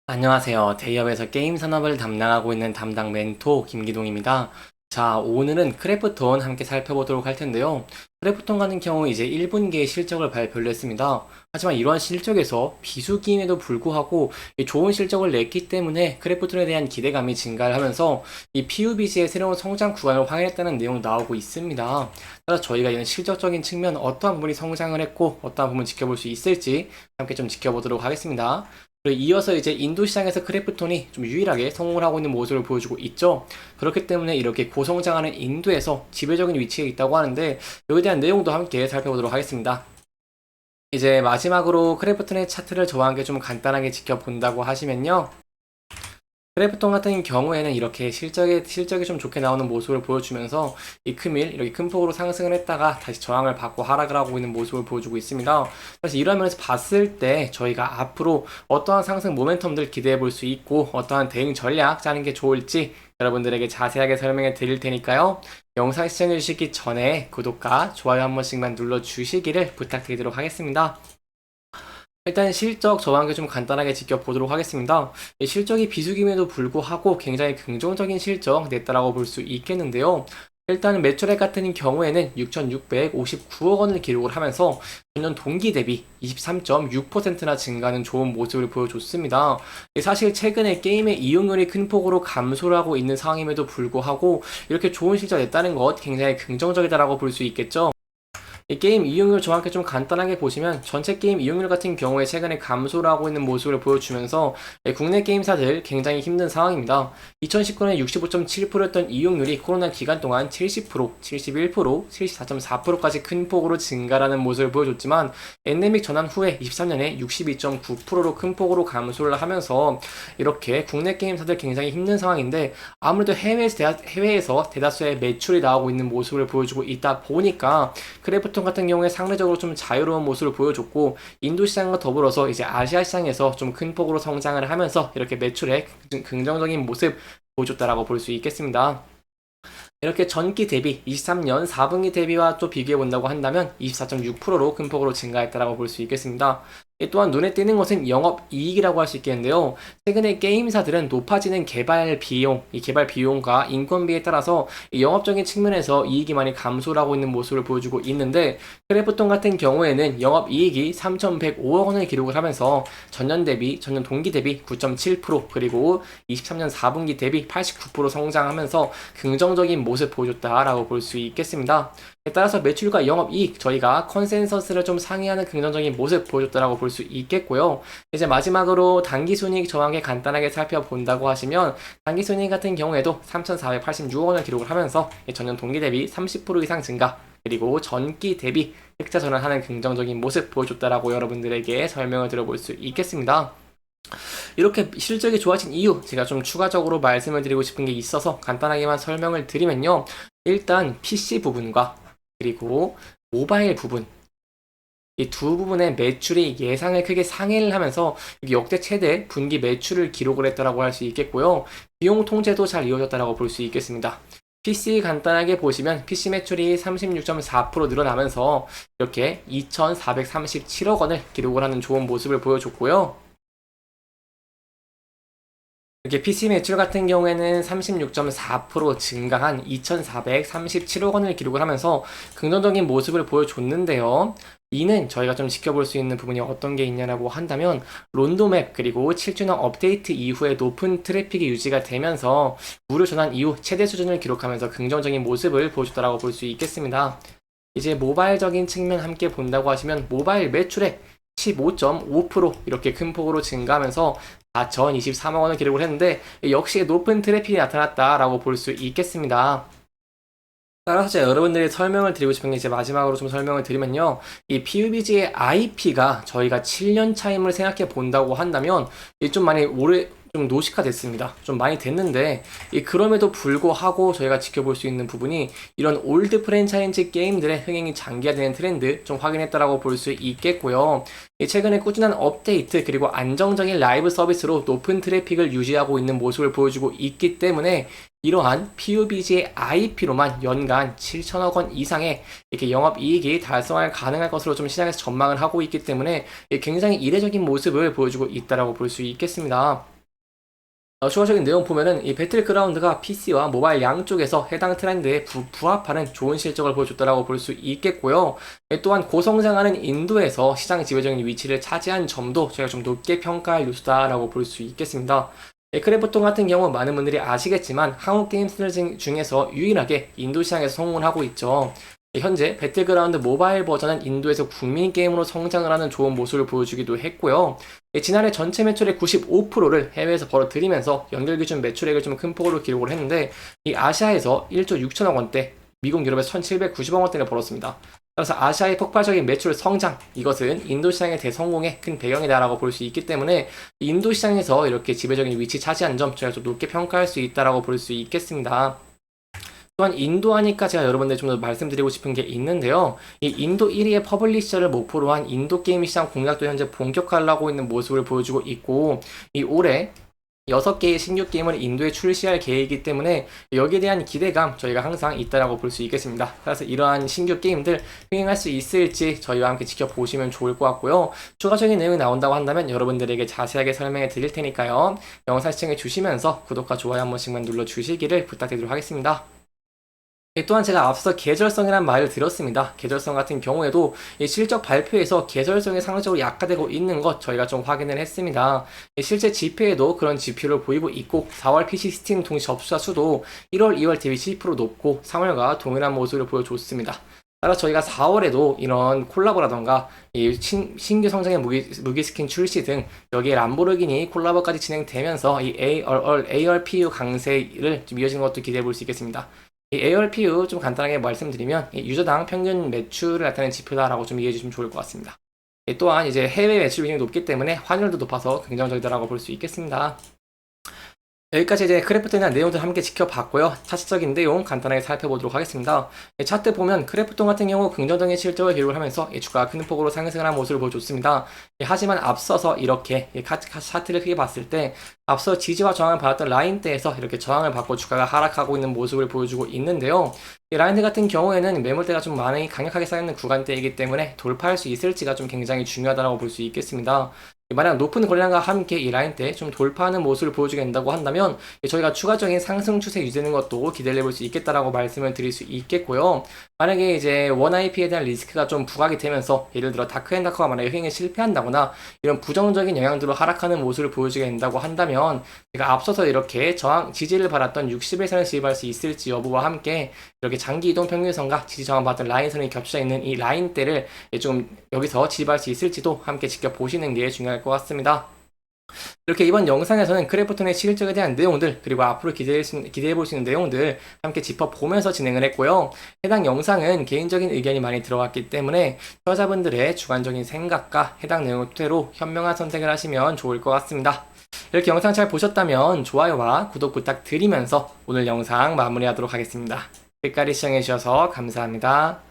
안녕하세요. 대기업에서 게임 산업을 담당하고 있는 담당 멘토 김기동입니다. 자, 오늘은 크래프톤 함께 살펴보도록 할 텐데요. 크래프톤 같은 경우 이제 1분기에 실적을 발표를 했습니다. 하지만 이러한 실적에서 비수기임에도 불구하고 이 좋은 실적을 냈기 때문에 크래프톤에 대한 기대감이 증가를 하면서 이 PUBG의 새로운 성장 구간을 확인했다는 내용 나오고 있습니다. 따라서 저희가 이런 실적적인 측면 어떠한 부분이 성장을 했고 어떠한 부분 지켜볼 수 있을지 함께 좀 지켜보도록 하겠습니다. 그리고 이어서 이제 인도 시장에서 크래프톤이 좀 유일하게 성공을 하고 있는 모습을 보여주고 있죠. 그렇기 때문에 이렇게 고성장하는 인도에서 지배적인 위치에 있다고 하는데 여기에 대한 내용도 함께 살펴보도록 하겠습니다. 이제 마지막으로 크래프톤의 차트를 저와 함께 좀 간단하게 지켜본다고 하시면요. 크래프톤 같은 경우에는 이렇게 실적이 좀 좋게 나오는 모습을 보여주면서 이 금일 이렇게 큰 폭으로 상승을 했다가 다시 저항을 받고 하락을 하고 있는 모습을 보여주고 있습니다. 그래서 이런 면에서 봤을 때 저희가 앞으로 어떠한 상승 모멘텀들 기대해 볼 수 있고 어떠한 대응 전략 짜는 게 좋을지 여러분들에게 자세하게 설명해 드릴 테니까요. 영상 시청해 주시기 전에 구독과 좋아요 한 번씩만 눌러 주시기를 부탁드리도록 하겠습니다. 일단 실적 저와 함께 좀 간단하게 지켜보도록 하겠습니다. 실적이 비수기임에도 불구하고 굉장히 긍정적인 실적 냈다라고 볼 수 있겠는데요. 일단 매출액 같은 경우에는 6,659억 원을 기록을 하면서 전년 동기 대비 23.6%나 증가하는 좋은 모습을 보여줬습니다. 사실 최근에 게임의 이용률이 큰 폭으로 감소를 하고 있는 상황임에도 불구하고 이렇게 좋은 실적 냈다는 것 굉장히 긍정적이다라고 볼 수 있겠죠. 이 게임 이용률 정확히 좀 간단하게 보시면 전체 게임 이용률 같은 경우에 최근에 감소를 하고 있는 모습을 보여주면서 국내 게임사들 굉장히 힘든 상황입니다. 2019년에 65.7%였던 이용률이 코로나 기간 동안 70%, 71%, 74.4%까지 큰 폭으로 증가하는 모습을 보여줬지만 엔데믹 전환 후에 23년에 62.9%로 큰 폭으로 감소를 하면서 이렇게 국내 게임사들 굉장히 힘든 상황인데 아무래도 해외에서 대다수의 매출이 나오고 있는 모습을 보여주고 있다 보니까 크래프톤 같은 경우에 상대적으로 좀 자유로운 모습을 보여줬고 인도 시장과 더불어서 이제 아시아 시장에서 좀 큰 폭으로 성장을 하면서 이렇게 매출에 긍정적인 모습 보여줬다라고 볼 수 있겠습니다. 이렇게 전기 대비 23년 4분기 대비와 또 비교해 본다고 한다면 24.6%로 큰 폭으로 증가했다라고 볼 수 있겠습니다. 또한 눈에 띄는 것은 영업이익이라고 할 수 있겠는데요. 최근에 게임사들은 높아지는 이 개발 비용과 인건비에 따라서 영업적인 측면에서 이익이 많이 감소를 하고 있는 모습을 보여주고 있는데 크래프톤 같은 경우에는 영업이익이 3,105억 원을 기록을 하면서 전년 동기 대비 9.7% 그리고 23년 4분기 대비 89% 성장하면서 긍정적인 모습 보여줬다라고 볼 수 있겠습니다. 따라서 매출과 영업이익 저희가 컨센서스를 좀 상회하는 긍정적인 모습 보여줬다라고 볼 수 있겠고요. 이제 마지막으로 당기순이익 저항에 간단하게 살펴본다고 하시면 당기순이익 같은 경우에도 3,486억 원을 기록을 하면서 전년 동기 대비 30% 이상 증가 그리고 전기 대비 흑자 전환하는 긍정적인 모습 보여줬다라고 여러분들에게 설명을 드려볼 수 있겠습니다. 이렇게 실적이 좋아진 이유 제가 좀 추가적으로 말씀을 드리고 싶은 게 있어서 간단하게만 설명을 드리면요. 일단 PC 부분과 그리고 모바일 부분 이 두 부분의 매출이 예상을 크게 상회를 하면서 역대 최대 분기 매출을 기록을 했다라고 할 수 있겠고요. 비용 통제도 잘 이루어졌다라고 볼 수 있겠습니다. PC 간단하게 보시면 PC 매출이 36.4% 늘어나면서 이렇게 2,437억 원을 기록을 하는 좋은 모습을 보여줬고요. 이렇게 PC 매출 같은 경우에는 36.4% 증가한 2,437억 원을 기록을 하면서 긍정적인 모습을 보여줬는데요. 이는 저희가 좀 지켜볼 수 있는 부분이 어떤 게 있냐라고 한다면 론도맵 그리고 7주년 업데이트 이후에 높은 트래픽이 유지가 되면서 무료 전환 이후 최대 수준을 기록하면서 긍정적인 모습을 보여줬다라고 볼 수 있겠습니다. 이제 모바일적인 측면 함께 본다고 하시면 모바일 매출액 15.5% 이렇게 큰 폭으로 증가하면서 4,023억 원을 기록을 했는데 역시 높은 트래픽이 나타났다라고 볼 수 있겠습니다. 따라서 제가 여러분들이 설명을 드리고 싶은 게 이제 마지막으로 좀 설명을 드리면요. 이 PUBG의 IP가 저희가 7년 차임을 생각해 본다고 한다면 좀 많이 오래 좀 노시화 됐습니다. 좀 많이 됐는데 그럼에도 불구하고 저희가 지켜볼 수 있는 부분이 이런 올드 프랜차이즈 게임들의 흥행이 장기화되는 트렌드 좀 확인했다라고 볼 수 있겠고요. 최근에 꾸준한 업데이트 그리고 안정적인 라이브 서비스로 높은 트래픽을 유지하고 있는 모습을 보여주고 있기 때문에 이러한 PUBG의 IP로만 연간 7천억 원 이상의 이렇게 영업이익이 달성할 가능할 것으로 좀 시장에서 전망을 하고 있기 때문에 굉장히 이례적인 모습을 보여주고 있다라고 볼 수 있겠습니다. 추가적인 내용 보면은 이 배틀그라운드가 PC와 모바일 양쪽에서 해당 트렌드에 부합하는 좋은 실적을 보여줬다라고 볼 수 있겠고요. 또한 고성장하는 인도에서 시장 지배적인 위치를 차지한 점도 저희가 좀 높게 평가할 요소다라고 볼 수 있겠습니다. 크래프톤 같은 경우 많은 분들이 아시겠지만 한국 게임들 중에서 유일하게 인도 시장에서 성공을 하고 있죠. 현재 배틀그라운드 모바일 버전은 인도에서 국민 게임으로 성장을 하는 좋은 모습을 보여주기도 했고요. 지난해 전체 매출의 95%를 해외에서 벌어들이면서 연결 기준 매출액을 좀 큰 폭으로 기록을 했는데 이 아시아에서 1조 6천억 원대, 미국 유럽에서 1,790억 원대를 벌었습니다. 따라서 아시아의 폭발적인 매출 성장, 이것은 인도 시장의 대성공의 큰 배경이다라고 볼 수 있기 때문에 인도 시장에서 이렇게 지배적인 위치 차지한 점 저희가 좀 높게 평가할 수 있다라고 볼 수 있겠습니다. 또한 인도 하니까 제가 여러분들 좀 더 말씀드리고 싶은 게 있는데요. 이 인도 1위의 퍼블리셔를 목표로 한 인도 게임 시장 공략도 현재 본격화하고 있는 모습을 보여주고 있고, 이 올해 6개의 신규 게임을 인도에 출시할 계획이기 때문에 여기에 대한 기대감 저희가 항상 있다라고 볼 수 있겠습니다. 그래서 이러한 신규 게임들 흥행할 수 있을지 저희와 함께 지켜보시면 좋을 것 같고요. 추가적인 내용이 나온다고 한다면 여러분들에게 자세하게 설명해 드릴 테니까요. 영상 시청해 주시면서 구독과 좋아요 한 번씩만 눌러주시기를 부탁드리도록 하겠습니다. 또한 제가 앞서 계절성이란 말을 들었습니다. 계절성 같은 경우에도 이 실적 발표에서 계절성이 상대적으로 약화되고 있는 것 저희가 좀 확인을 했습니다. 실제 지표에도 그런 지표를 보이고 있고 4월 PC 스팀 동시 접수자 수도 1월, 2월 대비 12% 높고 3월과 동일한 모습을 보여줬습니다. 따라서 저희가 4월에도 이런 콜라보라던가 이 신규 성장의 무기 스킨 출시 등 여기에 람보르기니 콜라보까지 진행되면서 이 ARPU 강세를 좀 이어지는 것도 기대해 볼 수 있겠습니다. 이 ARPU 좀 간단하게 말씀드리면 유저당 평균 매출을 나타내는 지표다라고 좀 이해해 주시면 좋을 것 같습니다. 또한 이제 해외 매출 비중이 높기 때문에 환율도 높아서 긍정적이다라고 볼 수 있겠습니다. 여기까지 이제 크래프톤에 대한 내용들 함께 지켜봤고요. 차트적인 내용 간단하게 살펴보도록 하겠습니다. 차트 보면 크래프톤 같은 경우 긍정적인 실적을 기록을 하면서 주가가 큰 폭으로 상승을 한 모습을 보여줬습니다. 하지만 앞서서 이렇게 차트를 크게 봤을 때 앞서 지지와 저항을 받았던 라인대에서 이렇게 저항을 받고 주가가 하락하고 있는 모습을 보여주고 있는데요. 이 라인대 같은 경우에는 매물대가 좀 많이 강력하게 쌓여있는 구간대이기 때문에 돌파할 수 있을지가 좀 굉장히 중요하다고 볼 수 있겠습니다. 만약 높은 거래량과 함께 이 라인대 좀 돌파하는 모습을 보여주게 된다고 한다면 저희가 추가적인 상승 추세 유지되는 것도 기대를 해볼 수 있겠다라고 말씀을 드릴 수 있겠고요. 만약에 이제 원IP에 대한 리스크가 좀 부각이 되면서 예를 들어 다크앤다크가 만약에 흥행에 실패한다거나 이런 부정적인 영향들로 하락하는 모습을 보여주게 된다고 한다면 제가 앞서서 이렇게 저항 지지를 받았던 60일선을 지지할 수 있을지 여부와 함께 이렇게 장기 이동 평균선과 지지 저항 받았던 라인선이 겹쳐 있는 이 라인대를 좀 여기서 지지할 수 있을지도 함께 지켜보시는 게 중요할 것 같습니다. 이렇게 이번 영상에서는 크래프톤의 실적에 대한 내용들 그리고 앞으로 기대해 볼 수 있는 내용들 함께 짚어보면서 진행을 했고요. 해당 영상은 개인적인 의견이 많이 들어갔기 때문에 투자자분들의 주관적인 생각과 해당 내용을 토대로 현명한 선택을 하시면 좋을 것 같습니다. 이렇게 영상 잘 보셨다면 좋아요와 구독 부탁드리면서 오늘 영상 마무리하도록 하겠습니다. 끝까지 시청해주셔서 감사합니다.